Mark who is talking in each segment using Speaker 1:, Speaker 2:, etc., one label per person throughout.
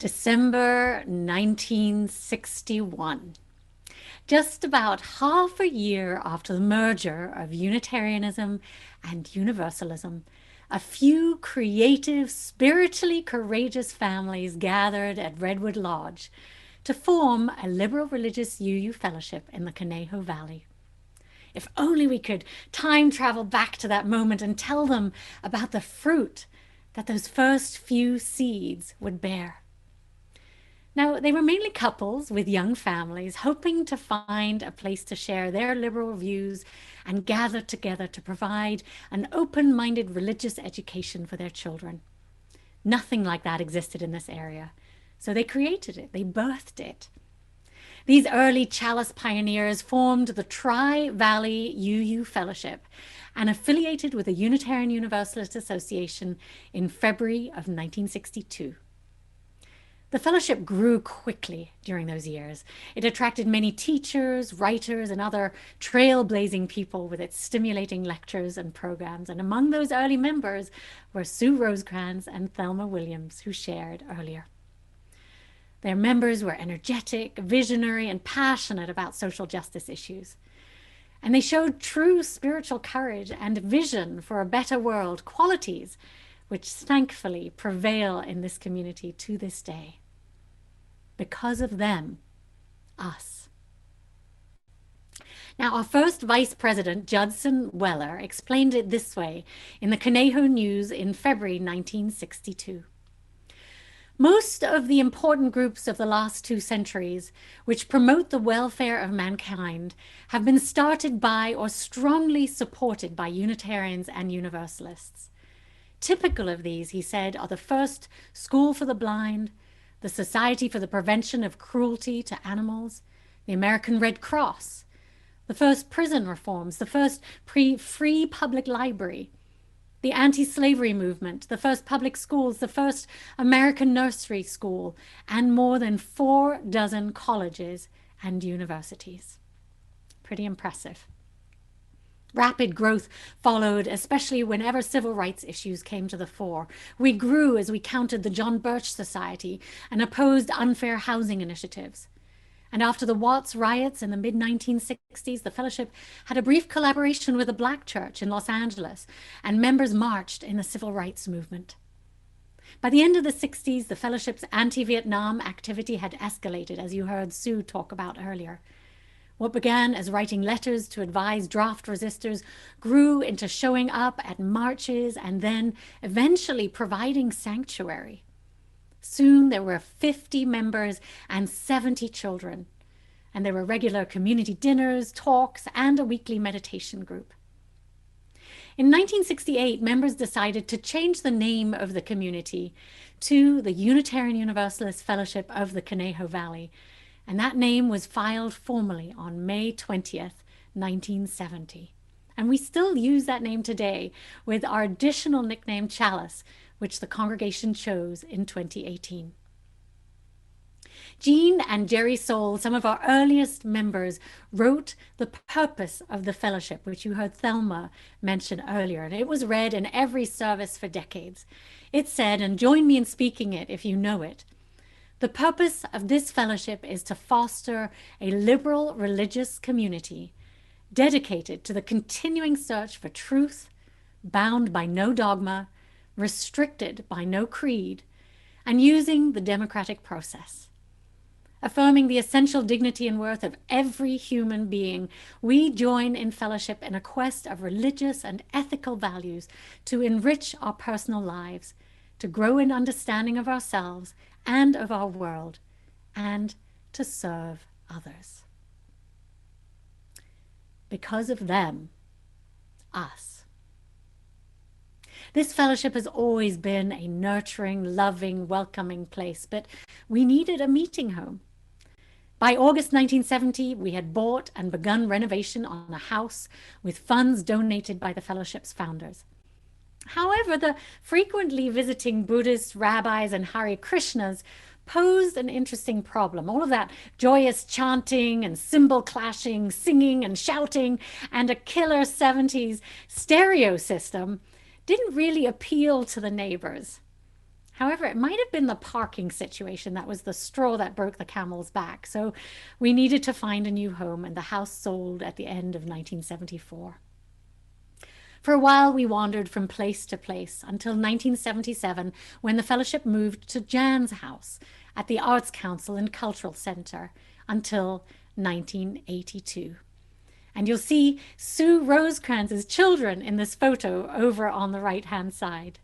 Speaker 1: December 1961. Just about half a year after the merger of Unitarianism and Universalism, a few creative, spiritually courageous families gathered at Redwood Lodge to form a liberal religious UU fellowship in the Conejo Valley. If only we could time travel back to that moment and tell them about the fruit that those first few seeds would bear. Now, they were mainly couples with young families hoping to find a place to share their liberal views and gather together to provide an open-minded religious education for their children. Nothing like that existed in this area, so they created it, they birthed it. These early Chalice pioneers formed the Tri-Valley UU Fellowship and affiliated with the Unitarian Universalist Association in February of 1962. The fellowship grew quickly during those years. It attracted many teachers, writers, and other trailblazing people with its stimulating lectures and programs. And among those early members were Sue Rosecrans and Thelma Williams, who shared earlier. Their members were energetic, visionary, and passionate about social justice issues. And they showed true spiritual courage and vision for a better world, qualities which thankfully prevail in this community to this day. Because of them, us. Now, our first vice president, Judson Weller, explained it this way in the Conejo News in February 1962. Most of the important groups of the last 2 centuries, which promote the welfare of mankind, have been started by or strongly supported by Unitarians and Universalists. Typical of these, he said, are the first School for the Blind, the Society for the Prevention of Cruelty to Animals, the American Red Cross, the first prison reforms, the first free public library, the anti-slavery movement, the first public schools, the first American nursery school, and more than 40 colleges and universities. Pretty impressive. Rapid growth followed, especially whenever civil rights issues came to the fore. We grew as we counted the John Birch Society and opposed unfair housing initiatives. And after the Watts riots in the mid-1960s, the fellowship had a brief collaboration with the Black Church in Los Angeles, and members marched in the civil rights movement. By the end of the 60s, the fellowship's anti-Vietnam activity had escalated, as you heard Sue talk about earlier. What began as writing letters to advise draft resistors grew into showing up at marches and then eventually providing sanctuary. Soon there were 50 members and 70 children, and there were regular community dinners, talks, and a weekly meditation group. In 1968, members decided to change the name of the community to the Unitarian Universalist Fellowship of the Conejo Valley, and that name was filed formally on May 20th, 1970. And we still use that name today with our additional nickname Chalice, which the congregation chose in 2018. Jean and Jerry Soule, some of our earliest members, wrote the purpose of the fellowship, which you heard Thelma mention earlier, and it was read in every service for decades. It said, and join me in speaking it if you know it, "The purpose of this fellowship is to foster a liberal religious community dedicated to the continuing search for truth, bound by no dogma, restricted by no creed, and using the democratic process. Affirming the essential dignity and worth of every human being, we join in fellowship in a quest of religious and ethical values to enrich our personal lives, to grow in understanding of ourselves and of our world, and to serve others." Because of them, us. This fellowship has always been a nurturing, loving, welcoming place, but we needed a meeting home. By August 1970, we had bought and begun renovation on a house with funds donated by the fellowship's founders. However, the frequently visiting Buddhists, rabbis, and Hare Krishnas posed an interesting problem. All of that joyous chanting and cymbal clashing, singing and shouting, and a killer 70s stereo system didn't really appeal to the neighbors. However, it might have been the parking situation that was the straw that broke the camel's back. So we needed to find a new home, and the house sold at the end of 1974. For a while, we wandered from place to place until 1977, when the fellowship moved to Jan's house at the Arts Council and Cultural Centre until 1982. And you'll see Sue Rosecrantz's children in this photo over on the right-hand side.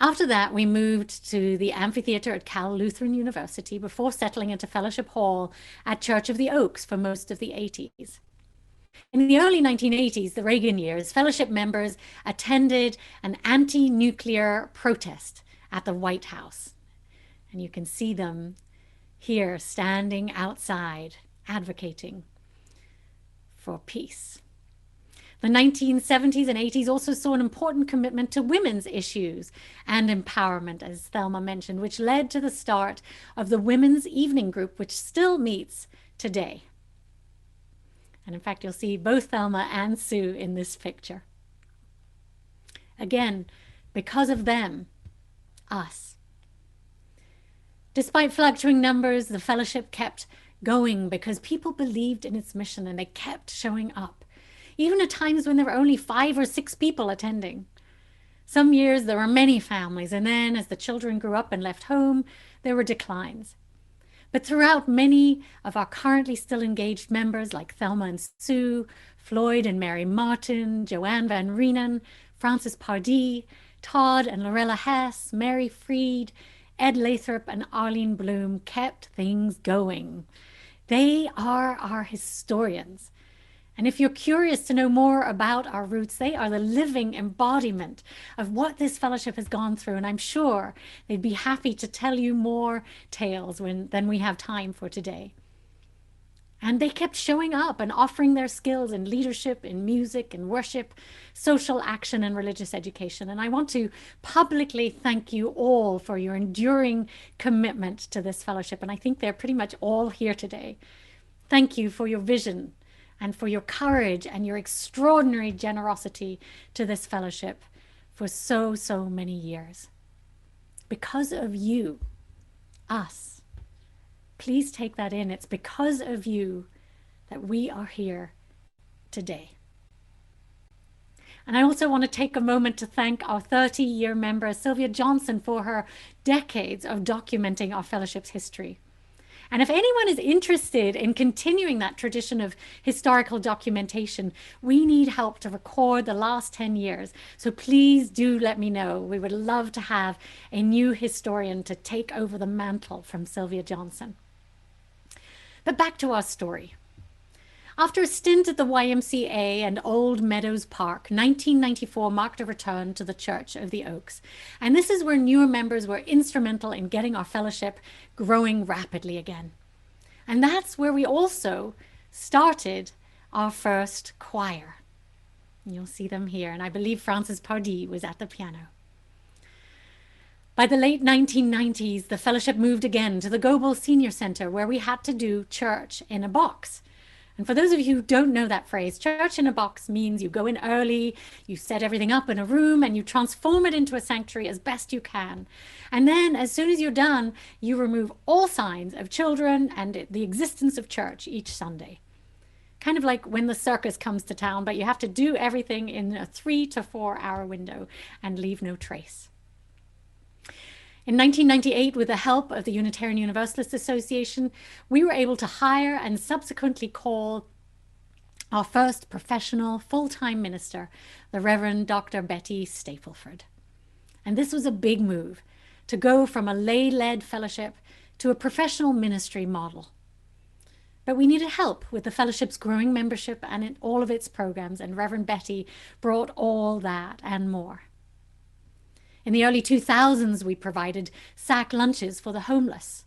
Speaker 1: After that, we moved to the amphitheater at Cal Lutheran University before settling into Fellowship Hall at Church of the Oaks for most of the 80s. In the early 1980s, the Reagan years, fellowship members attended an anti-nuclear protest at the White House. And you can see them here standing outside, advocating for peace. The 1970s and 80s also saw an important commitment to women's issues and empowerment, as Thelma mentioned, which led to the start of the Women's Evening Group, which still meets today. And in fact, you'll see both Thelma and Sue in this picture. Again, because of them, us. Despite fluctuating numbers, the fellowship kept going because people believed in its mission and they kept showing up, even at times when there were only 5 or 6 people attending. Some years there were many families, and then as the children grew up and left home, there were declines. But throughout, many of our currently still engaged members, like Thelma and Sue, Floyd and Mary Martin, Joanne Van Reenen, Frances Pardee, Todd and Lorella Hess, Mary Freed, Ed Lathrop and Arlene Bloom, kept things going. They are our historians. And if you're curious to know more about our roots, they are the living embodiment of what this fellowship has gone through. And I'm sure they'd be happy to tell you more tales than we have time for today. And they kept showing up and offering their skills in leadership, in music, in worship, social action, and religious education. And I want to publicly thank you all for your enduring commitment to this fellowship. And I think they're pretty much all here today. Thank you for your vision and for your courage and your extraordinary generosity to this fellowship for so many years. Because of you, us, please take that in. It's because of you that we are here today. And I also want to take a moment to thank our 30-year member, Sylvia Johnson, for her decades of documenting our fellowship's history. And if anyone is interested in continuing that tradition of historical documentation, we need help to record the last 10 years. So please do let me know. We would love to have a new historian to take over the mantle from Sylvia Johnson. But back to our story. After a stint at the YMCA and Old Meadows Park, 1994 marked a return to the Church of the Oaks. And this is where newer members were instrumental in getting our fellowship growing rapidly again. And that's where we also started our first choir. You'll see them here, and I believe Frances Pardee was at the piano. By the late 1990s, the fellowship moved again to the Goebel Senior Center, where we had to do church in a box. And for those of you who don't know that phrase, church in a box means you go in early, you set everything up in a room, and you transform it into a sanctuary as best you can. And then as soon as you're done, you remove all signs of children and the existence of church each Sunday. Kind of like when the circus comes to town, but you have to do everything in a 3 to 4 hour window and leave no trace. In 1998, with the help of the Unitarian Universalist Association, we were able to hire and subsequently call our first professional full-time minister, the Reverend Dr. Betty Stapleford. And this was a big move, to go from a lay-led fellowship to a professional ministry model. But we needed help with the fellowship's growing membership and in all of its programs, and Reverend Betty brought all that and more. In the early 2000s, we provided sack lunches for the homeless.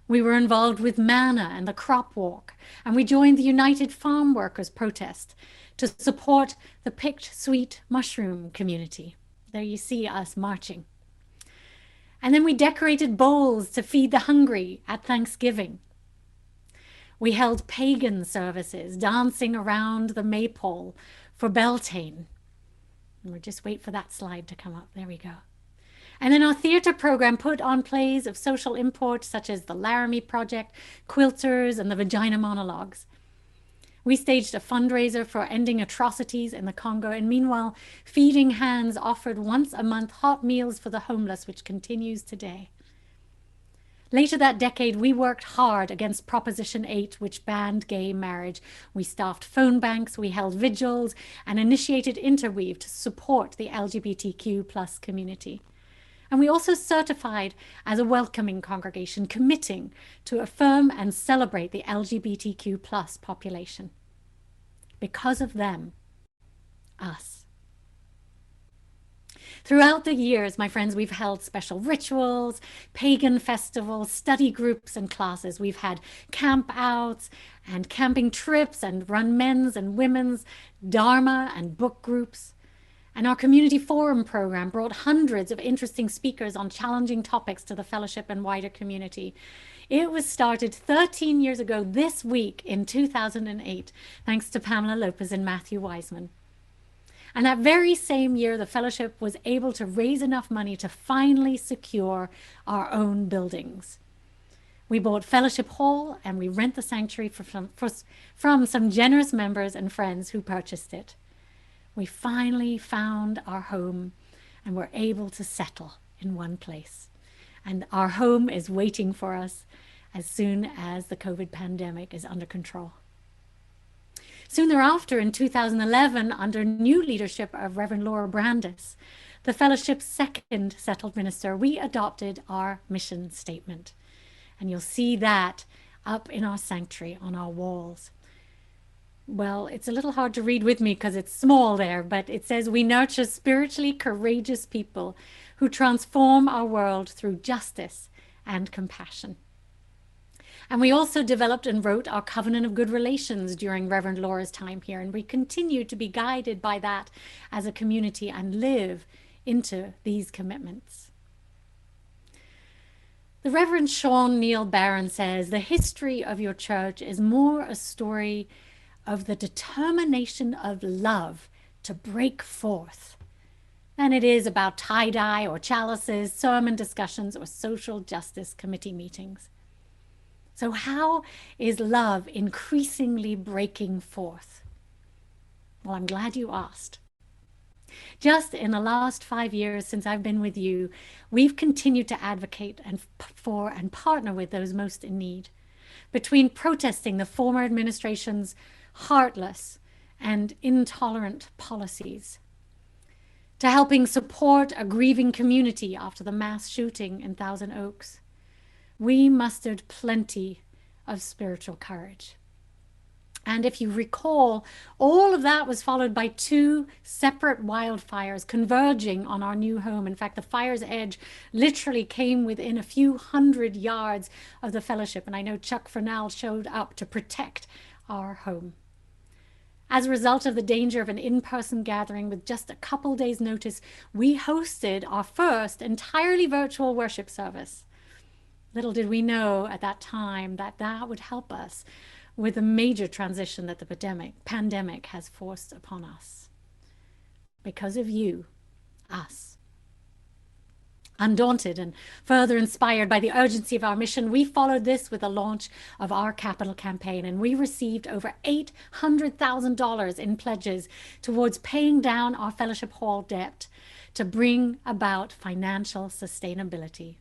Speaker 1: We were involved with Manna and the Crop Walk, and we joined the United Farm Workers protest to support the picked sweet mushroom community. There you see us marching. And then we decorated bowls to feed the hungry at Thanksgiving. We held pagan services, dancing around the maypole for Beltane. And we'll just wait for that slide to come up. There we go. And then our theatre program put on plays of social import such as the Laramie Project, Quilters, and the Vagina Monologues. We staged a fundraiser for ending atrocities in the Congo, and meanwhile, Feeding Hands offered once a month hot meals for the homeless, which continues today. Later that decade, we worked hard against Proposition 8, which banned gay marriage. We staffed phone banks, we held vigils, and initiated Interweave to support the LGBTQ plus community. And we also certified as a welcoming congregation, committing to affirm and celebrate the LGBTQ plus population. Because of them, us. Throughout the years, my friends, we've held special rituals, pagan festivals, study groups and classes. We've had camp outs and camping trips and run men's and women's Dharma and book groups. And our community forum program brought hundreds of interesting speakers on challenging topics to the fellowship and wider community. It was started 13 years ago this week in 2008, thanks to Pamela Lopez and Matthew Wiseman. And that very same year, the fellowship was able to raise enough money to finally secure our own buildings. We bought Fellowship Hall and we rent the sanctuary from some generous members and friends who purchased it. We finally found our home and were able to settle in one place. And our home is waiting for us as soon as the COVID pandemic is under control. Soon thereafter, in 2011, under new leadership of Reverend Laura Brandis, the fellowship's second settled minister, we adopted our mission statement. And you'll see that up in our sanctuary on our walls. Well, it's a little hard to read with me because it's small there, but it says, we nurture spiritually courageous people who transform our world through justice and compassion. And we also developed and wrote our Covenant of Good Relations during Reverend Laura's time here, and we continue to be guided by that as a community and live into these commitments. The Reverend Sean Neil Barron says, the history of your church is more a story of the determination of love to break forth than it is about tie-dye or chalices, sermon discussions, or social justice committee meetings. So how is love increasingly breaking forth? Well, I'm glad you asked. Just in the last 5 years since I've been with you, we've continued to advocate for and partner with those most in need. Between protesting the former administration's heartless and intolerant policies, to helping support a grieving community after the mass shooting in Thousand Oaks, we mustered plenty of spiritual courage. And if you recall, all of that was followed by 2 separate wildfires converging on our new home. In fact, the fire's edge literally came within a few hundred yards of the fellowship. And I know Chuck Fernell showed up to protect our home. As a result of the danger of an in-person gathering with just a couple days' notice, we hosted our first entirely virtual worship service. Little did we know at that time that that would help us with the major transition that the pandemic has forced upon us. Because of you, us. Undaunted and further inspired by the urgency of our mission, we followed this with the launch of our capital campaign, and we received over $800,000 in pledges towards paying down our fellowship hall debt to bring about financial sustainability.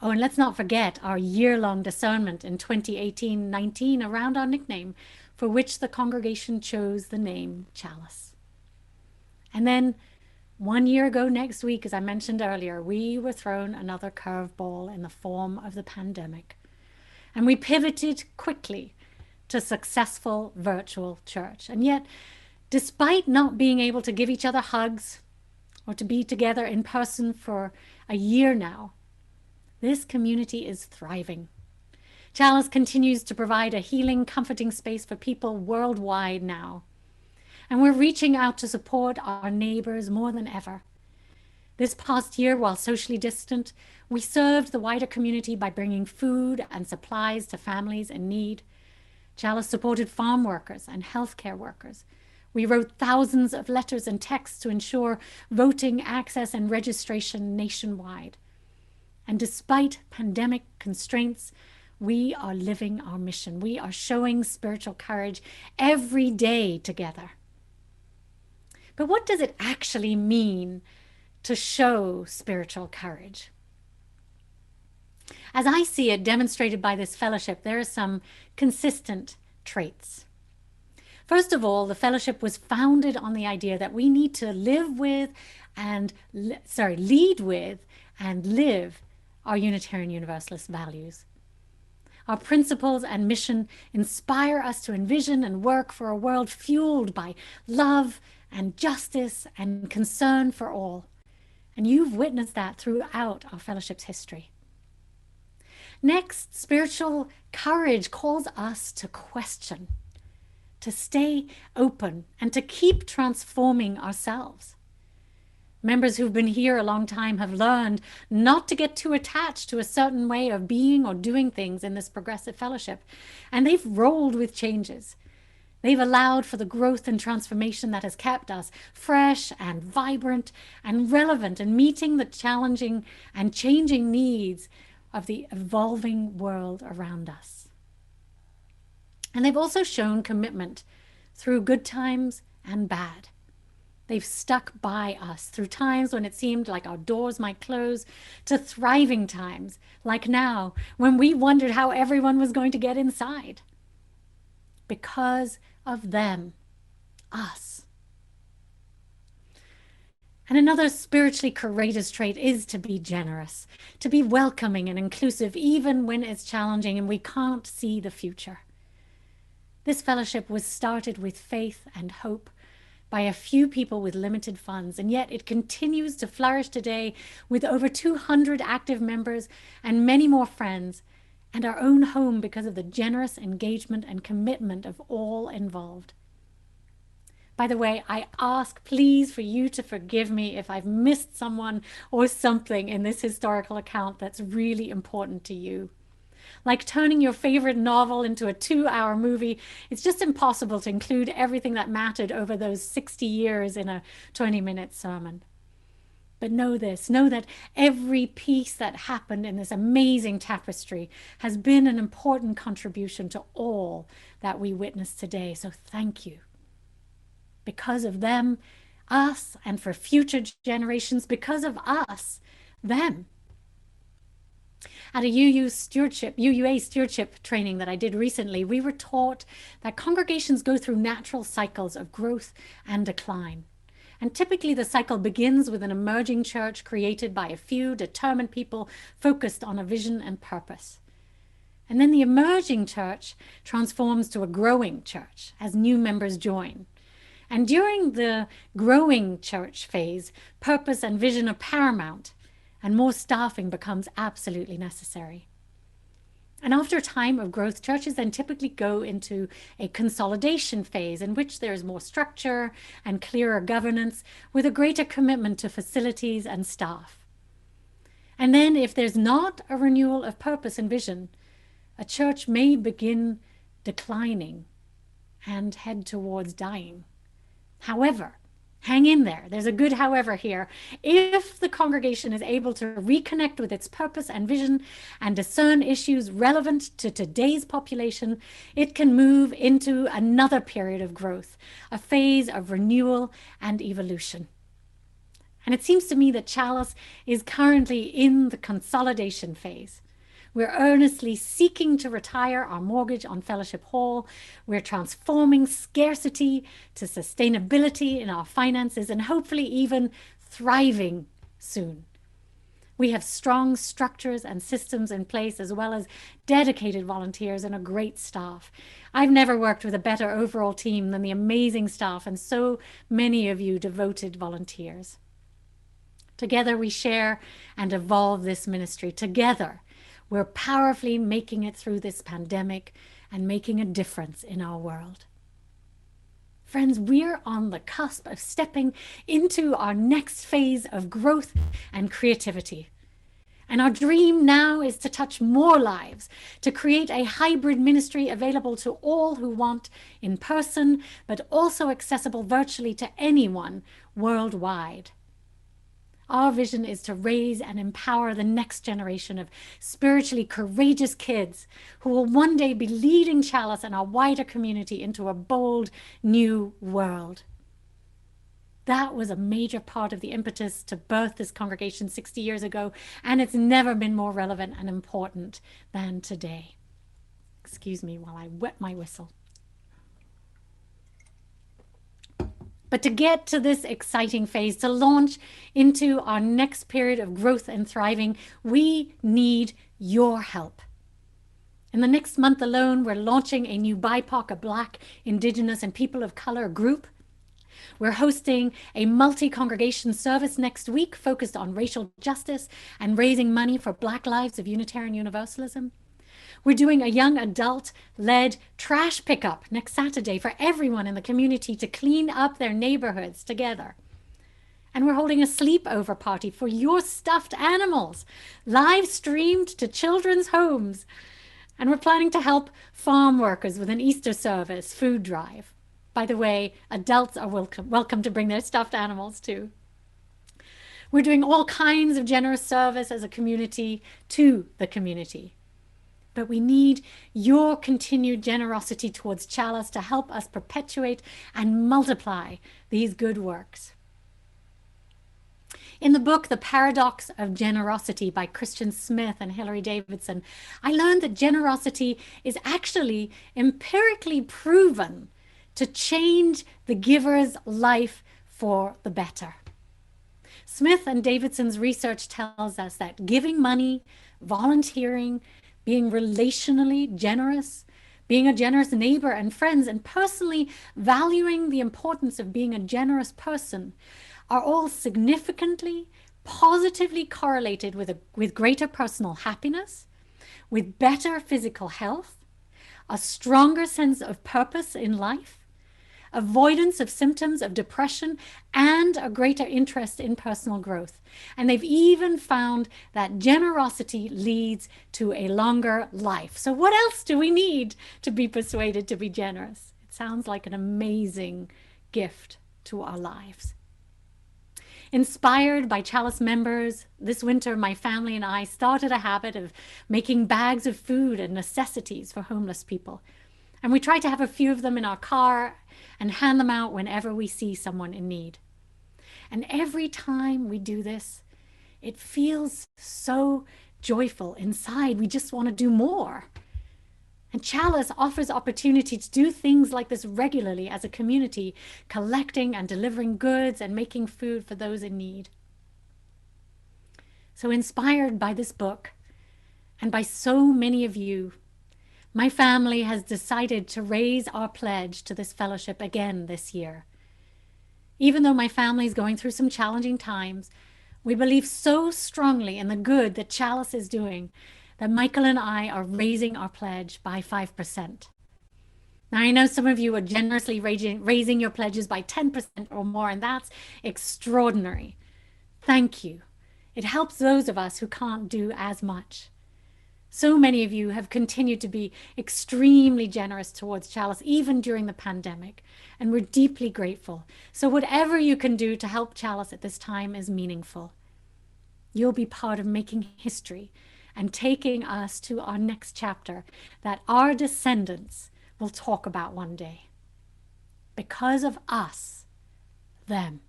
Speaker 1: Oh, and let's not forget our year-long discernment in 2018-19 around our nickname, for which the congregation chose the name Chalice. And then 1 year ago next week, as I mentioned earlier, we were thrown another curveball in the form of the pandemic. And we pivoted quickly to successful virtual church. And yet, despite not being able to give each other hugs or to be together in person for a year now, this community is thriving. Chalice continues to provide a healing, comforting space for people worldwide now. And we're reaching out to support our neighbors more than ever. This past year, while socially distant, we served the wider community by bringing food and supplies to families in need. Chalice supported farm workers and healthcare workers We wrote thousands of letters and texts to ensure voting access and registration nationwide. And despite pandemic constraints, we are living our mission. We are showing spiritual courage every day together. But what does it actually mean to show spiritual courage? As I see it demonstrated by this fellowship, there are some consistent traits. First of all, the fellowship was founded on the idea that we need to lead with and live our Unitarian Universalist values. Our principles and mission inspire us to envision and work for a world fueled by love and justice and concern for all. And you've witnessed that throughout our fellowship's history. Next, spiritual courage calls us to question, to stay open, and to keep transforming ourselves. Members who've been here a long time have learned not to get too attached to a certain way of being or doing things in this progressive fellowship, and they've rolled with changes. They've allowed for the growth and transformation that has kept us fresh and vibrant and relevant in meeting the challenging and changing needs of the evolving world around us. And they've also shown commitment through good times and bad. They've stuck by us through times when it seemed like our doors might close, to thriving times, like now, when we wondered how everyone was going to get inside. Because of them, us. And another spiritually courageous trait is to be generous, to be welcoming and inclusive, even when it's challenging and we can't see the future. This fellowship was started with faith and hope by a few people with limited funds, and yet it continues to flourish today with over 200 active members and many more friends, and our own home because of the generous engagement and commitment of all involved. By the way, I ask please for you to forgive me if I've missed someone or something in this historical account that's really important to you. Like turning your favorite novel into a 2-hour movie, it's just impossible to include everything that mattered over those 60 years in a 20-minute sermon. But know this, know that every piece that happened in this amazing tapestry has been an important contribution to all that we witness today. So thank you. Because of them, us, and for future generations, because of us, them. At a UUA stewardship training that I did recently, we were taught that congregations go through natural cycles of growth and decline. And typically the cycle begins with an emerging church created by a few determined people focused on a vision and purpose. And then the emerging church transforms to a growing church as new members join. And during the growing church phase, purpose and vision are paramount, and more staffing becomes absolutely necessary. And after a time of growth, churches then typically go into a consolidation phase in which there is more structure and clearer governance with a greater commitment to facilities and staff. And then if there's not a renewal of purpose and vision, a church may begin declining and head towards dying. However, hang in there. There's a good however here. If the congregation is able to reconnect with its purpose and vision and discern issues relevant to today's population, it can move into another period of growth, a phase of renewal and evolution. And it seems to me that Chalice is currently in the consolidation phase. We're earnestly seeking to retire our mortgage on Fellowship Hall. We're transforming scarcity to sustainability in our finances and hopefully even thriving soon. We have strong structures and systems in place, as well as dedicated volunteers and a great staff. I've never worked with a better overall team than the amazing staff and so many of you devoted volunteers. Together we share and evolve this ministry. Together we're powerfully making it through this pandemic and making a difference in our world. Friends, we're on the cusp of stepping into our next phase of growth and creativity. And our dream now is to touch more lives, to create a hybrid ministry available to all who want in person, but also accessible virtually to anyone worldwide. Our vision is to raise and empower the next generation of spiritually courageous kids who will one day be leading Chalice and our wider community into a bold new world. That was a major part of the impetus to birth this congregation 60 years ago, and it's never been more relevant and important than today. Excuse me while I wet my whistle. But to get to this exciting phase, to launch into our next period of growth and thriving, we need your help. In the next month alone, we're launching a new BIPOC, a Black, Indigenous, and People of Color group. We're hosting a multi-congregation service next week focused on racial justice and raising money for Black Lives of Unitarian Universalism. We're doing a young adult-led trash pickup next Saturday for everyone in the community to clean up their neighborhoods together. And we're holding a sleepover party for your stuffed animals, live streamed to children's homes. And we're planning to help farm workers with an Easter service food drive. By the way, adults are welcome to bring their stuffed animals too. We're doing all kinds of generous service as a community to the community. But we need your continued generosity towards Chalice to help us perpetuate and multiply these good works. In the book, The Paradox of Generosity by Christian Smith and Hilary Davidson, I learned that generosity is actually empirically proven to change the giver's life for the better. Smith and Davidson's research tells us that giving money, volunteering, being relationally generous, being a generous neighbor and friends, and personally valuing the importance of being a generous person are all significantly, positively correlated with greater personal happiness, with better physical health, a stronger sense of purpose in life, avoidance of symptoms of depression, and a greater interest in personal growth. And they've even found that generosity leads to a longer life. So what else do we need to be persuaded to be generous? It sounds like an amazing gift to our lives. Inspired by Chalice members, this winter my family and I started a habit of making bags of food and necessities for homeless people. And we try to have a few of them in our car and hand them out whenever we see someone in need. And every time we do this, it feels so joyful inside. We just want to do more. And Chalice offers opportunity to do things like this regularly as a community, collecting and delivering goods and making food for those in need. So inspired by this book and by so many of you, my family has decided to raise our pledge to this fellowship again this year. Even though my family is going through some challenging times, we believe so strongly in the good that Chalice is doing that Michael and I are raising our pledge by 5%. Now, I know some of you are generously raising your pledges by 10% or more, and that's extraordinary. Thank you. It helps those of us who can't do as much. So many of you have continued to be extremely generous towards Chalice, even during the pandemic, and we're deeply grateful. So whatever you can do to help Chalice at this time is meaningful. You'll be part of making history and taking us to our next chapter that our descendants will talk about one day. Because of us, them.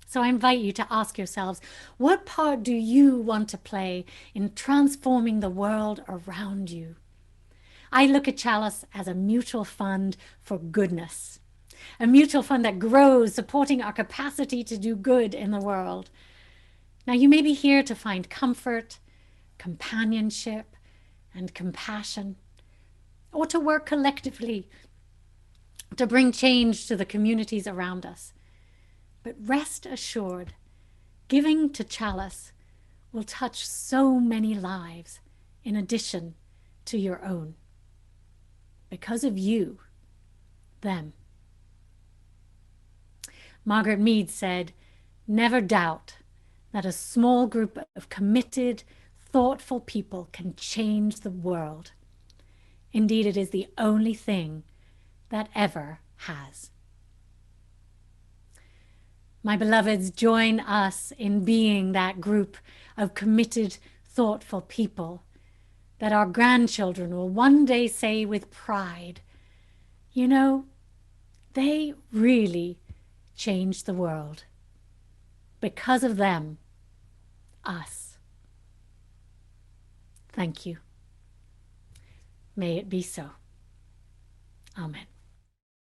Speaker 1: So I invite you to ask yourselves, what part do you want to play in transforming the world around you? I look at Chalice as a mutual fund for goodness, a mutual fund that grows, supporting our capacity to do good in the world. Now, you may be here to find comfort, companionship, and compassion, or to work collectively to bring change to the communities around us. But rest assured, giving to Chalice will touch so many lives in addition to your own. Because of you, them. Margaret Mead said, "Never doubt that a small group of committed, thoughtful people can change the world. Indeed, it is the only thing that ever has. My beloveds, join us in being that group of committed, thoughtful people that our grandchildren will one day say with pride, you know, they really changed the world. Because of them, us. Thank you. May it be so. Amen.